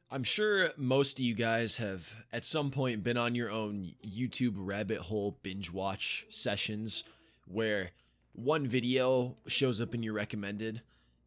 I'm sure most of you guys have at some point been on your own YouTube rabbit hole binge watch sessions where one video shows up in your recommended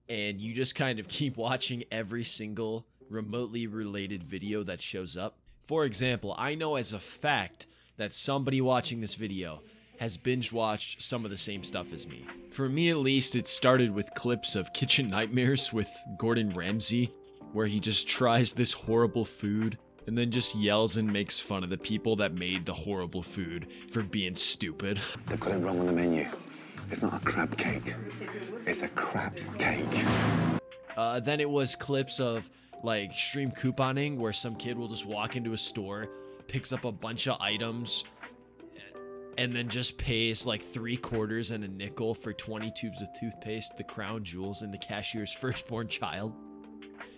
and you just kind of keep watching every single remotely related video that shows up. For example, I know as a fact that somebody watching this video has binge watched some of the same stuff as me. For me at least, it started with clips of Kitchen Nightmares with Gordon Ramsay, where he just tries this horrible food and then just yells and makes fun of the people that made the horrible food for being stupid. They've got it wrong on the menu. It's not a crab cake. It's a crap cake. Then it was clips of like stream couponing where some kid will just walk into a store, picks up a bunch of items, and then just pays like 3/4 and a nickel for 20 tubes of toothpaste, the crown jewels, and the cashier's firstborn child.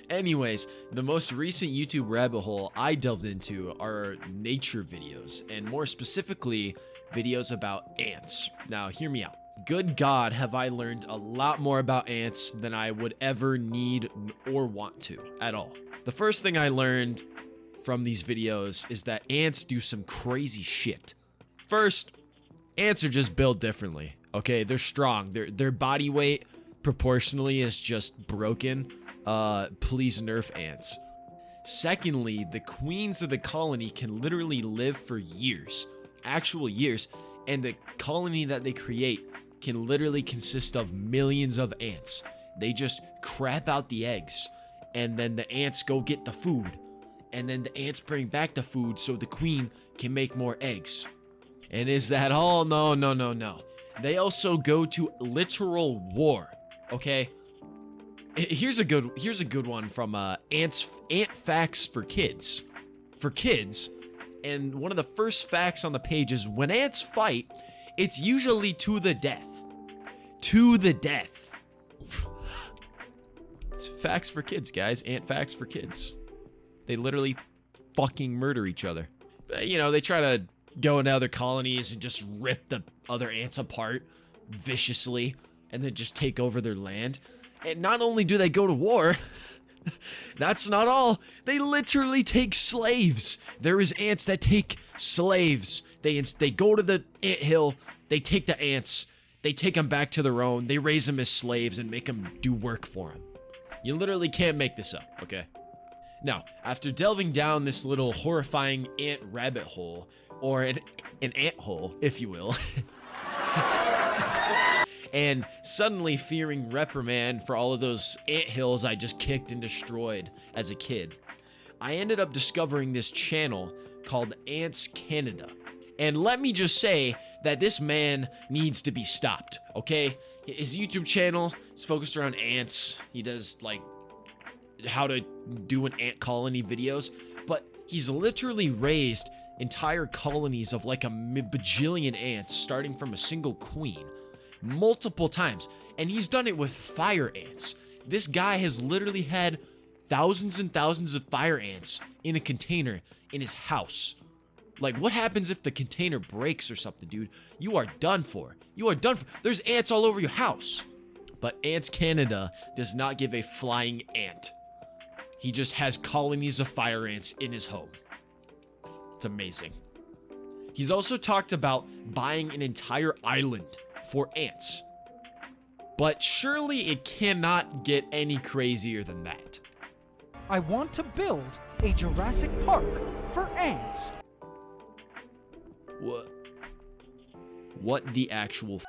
Anyways, the most recent YouTube rabbit hole I delved into are nature videos, and more specifically, videos about ants. Now, hear me out. Good God, have I learned a lot more about ants than I would ever need or want to at all. The first thing I learned from these videos is that ants do some crazy shit. First, ants are just built differently, okay? They're strong. Their body weight proportionally is just broken. Please nerf ants. Secondly, the queens of the colony can literally live for years, actual years, and the colony that they create can literally consist of millions of ants. They just crap out the eggs, and then the ants go get the food, and then the ants bring back the food so the queen can make more eggs. And is that all? No, no, no, no. They also go to literal war, okay? Here's a good one from Ant Facts for Kids. For kids, and one of the first facts on the page is when ants fight, it's usually to the death. To the death. It's facts for kids, guys. Ant facts for kids. They literally fucking murder each other. You know, they try to go into other colonies and just rip the other ants apart viciously and then just take over their land. And not only do they go to war, that's not all. They literally take slaves. There is ants that take slaves. They go to the anthill, they take the ants, they take them back to their own, they raise them as slaves and make them do work for them. You literally can't make this up, okay? Now, after delving down this little horrifying ant rabbit hole, or an ant hole, if you will, and suddenly fearing reprimand for all of those anthills I just kicked and destroyed as a kid, I ended up discovering this channel called Ants Canada. And let me just say that this man needs to be stopped, okay? His YouTube channel is focused around ants. He does, like, how to do an ant colony videos, but he's literally raised entire colonies of like a bajillion ants starting from a single queen multiple times, and he's done it with fire ants. This guy has literally had thousands and thousands of fire ants in a container in his house. Like, what happens if the container breaks or something, dude? You are done for. You are done for. There's ants all over your house. But Ants Canada does not give a flying ant. He just has colonies of fire ants in his home. It's amazing. He's also talked about buying an entire island for ants. But surely it cannot get any crazier than that. I want to build a Jurassic Park for ants. What the actual